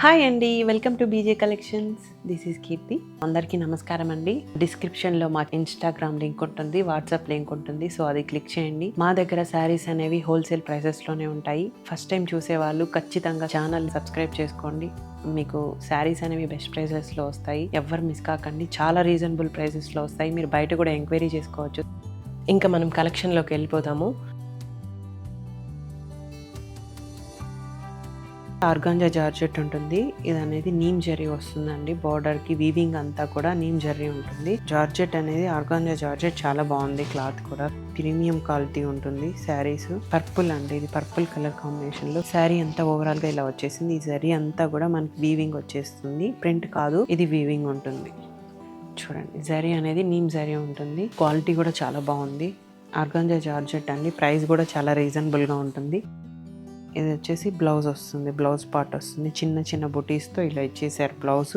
Hi అండి, welcome to BJ collections. This is Keerthi. అందరికీ నమస్కారం అండి. డిస్క్రిప్షన్లో మా ఇన్స్టాగ్రామ్ లింక్ ఉంటుంది, వాట్సాప్ లింక్ ఉంటుంది. సో అది క్లిక్ చేయండి. మా దగ్గర శారీస్ అనేవి హోల్సేల్ ప్రైసెస్లోనే ఉంటాయి. ఫస్ట్ టైం చూసే వాళ్ళు ఖచ్చితంగా ఛానల్ సబ్స్క్రైబ్ చేసుకోండి. మీకు శారీస్ అనేవి బెస్ట్ ప్రైసెస్లో వస్తాయి. ఎవరు మిస్ కాకండి. చాలా రీజనబుల్ ప్రైసెస్లో వస్తాయి. మీరు బయట కూడా ఎంక్వైరీ చేసుకోవచ్చు. ఇంకా మనం కలెక్షన్లోకి వెళ్ళిపోతాము. ఆర్గాంజా జార్జెట్ ఉంటుంది. ఇది అనేది నీమ్ జరీ వస్తుందండి. బార్డర్ కి వీవింగ్ అంతా కూడా నీమ్ జరీ ఉంటుంది. జార్జెట్ అనేది ఆర్గాంజా జార్జెట్ చాలా బాగుంది. క్లాత్ కూడా ప్రీమియం క్వాలిటీ ఉంటుంది. శారీస్ పర్పుల్ అండి, ఇది పర్పుల్ కలర్ కాంబినేషన్ లో శారీ అంతా ఓవరాల్ గా ఇలా వచ్చేసింది. ఈ జరీ అంతా కూడా మనకి వీవింగ్ వచ్చేస్తుంది. ప్రింట్ కాదు, ఇది వీవింగ్ ఉంటుంది. చూడండి, జరీ అనేది నీమ్ జరీ ఉంటుంది. క్వాలిటీ కూడా చాలా బాగుంది. ఆర్గాంజా జార్జెట్ అండి. ప్రైస్ కూడా చాలా రీజనబుల్ గా ఉంటుంది. ఇది వచ్చేసి బ్లౌజ్ వస్తుంది. బ్లౌజ్ పార్ట్ వస్తుంది. చిన్న చిన్న బుటీస్తో ఇలా ఇచ్చేసారు బ్లౌజ్.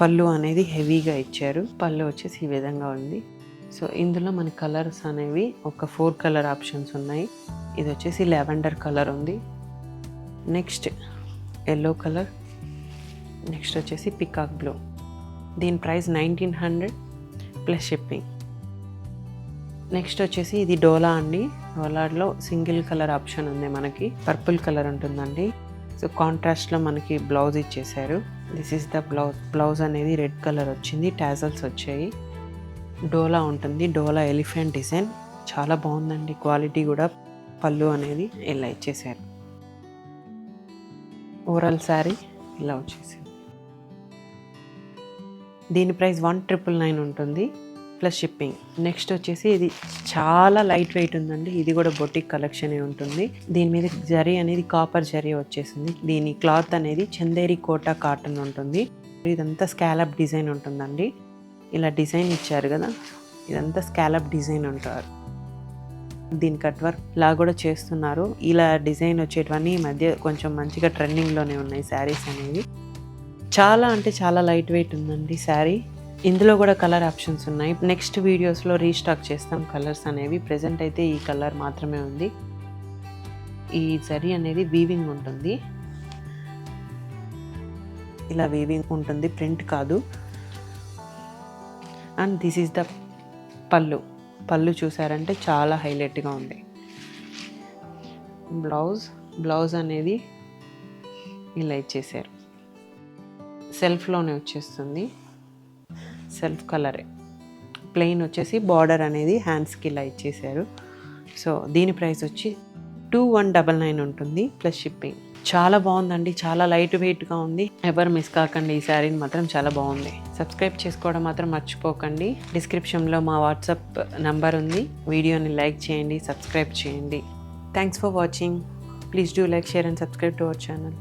పళ్ళు అనేది హెవీగా ఇచ్చారు. పళ్ళు వచ్చేసి ఈ విధంగా ఉంది. సో ఇందులో మన కలర్స్ అనేవి ఒక 4 కలర్ ఆప్షన్స్ ఉన్నాయి. ఇది వచ్చేసి లెవెండర్ కలర్ ఉంది. Next yellow colour. నెక్స్ట్ వచ్చేసి పికాక్ బ్లూ. దీని ప్రైస్ 1900 ప్లస్ షిప్పింగ్. నెక్స్ట్ వచ్చేసి ఇది డోలా అండి. డోలాలో సింగిల్ కలర్ ఆప్షన్ ఉంది. మనకి పర్పుల్ కలర్ ఉంటుందండి. సో కాంట్రాస్ట్లో మనకి బ్లౌజ్ ఇచ్చేసారు. This is the blouse. Blouse అనేది రెడ్ కలర్ వచ్చింది. టాజల్స్ వచ్చాయి. డోలా ఉంటుంది. డోలా ఎలిఫెంట్ డిజైన్ చాలా బాగుందండి. క్వాలిటీ కూడా. పళ్ళు అనేది ఇలా ఇచ్చేసారు. ఓవరాల్ శారీ ఇలా వచ్చేసింది. దీని ప్రైస్ 1999 ఉంటుంది ప్లస్ షిప్పింగ్. నెక్స్ట్ వచ్చేసి ఇది చాలా లైట్ వెయిట్ ఉందండి. ఇది కూడా బొటిక్ కలెక్షన్ ఉంటుంది. దీని మీద జరీ అనేది కాపర్ జరీ వచ్చేసింది. దీని క్లాత్ అనేది చందేరి కోటా కాటన్ ఉంటుంది. ఇదంతా స్కాలప్ డిజైన్ ఉంటుందండి. ఇలా డిజైన్ ఇచ్చారు కదా, ఇదంతా స్కాలప్ డిజైన్ ఉంటారు. దీని కట్ వర్క్ లా కూడా చేస్తున్నారు. ఇలా డిజైన్ వచ్చేటివన్నీ ఈ మధ్య కొంచెం మంచిగా ట్రెండింగ్లోనే ఉన్నాయి శారీస్ అనేవి. చాలా అంటే చాలా లైట్ వెయిట్ ఉందండి శారీ. ఇందులో కూడా కలర్ ఆప్షన్స్ ఉన్నాయి. నెక్స్ట్ వీడియోస్లో రీస్టాక్ చేస్తాం కలర్స్ అనేవి. ప్రెజెంట్ అయితే ఈ కలర్ మాత్రమే ఉంది. ఈ జరీ అనేది వీవింగ్ ఉంటుంది. ఇలా వీవింగ్ ఉంటుంది, ప్రింట్ కాదు. అండ్ దిస్ ఈజ్ ద పళ్ళు. పళ్ళు చూసారంటే చాలా హైలైట్గా ఉంది. బ్లౌజ్ అనేది ఇలా ఇచ్చేసారు. సెల్ఫ్లోనే వచ్చేస్తుంది. సెల్ఫ్ కలరే. ప్లెయిన్ వచ్చేసి బార్డర్ అనేది హ్యాండ్స్కి ఇలా ఇచ్చేసారు. సో దీని ప్రైస్ వచ్చి 2199 ఉంటుంది ప్లస్ షిప్పింగ్. చాలా బాగుందండి. చాలా లైట్ వెయిట్గా ఉంది. ఎవరు మిస్ కాకండి. ఈ శారీని మాత్రం చాలా బాగుంది. సబ్స్క్రైబ్ చేసుకోవడం మాత్రం మర్చిపోకండి. డిస్క్రిప్షన్లో మా వాట్సాప్ నంబర్ ఉంది. వీడియోని లైక్ చేయండి, సబ్స్క్రైబ్ చేయండి. Thanks for watching. Please do like, share and subscribe to our channel.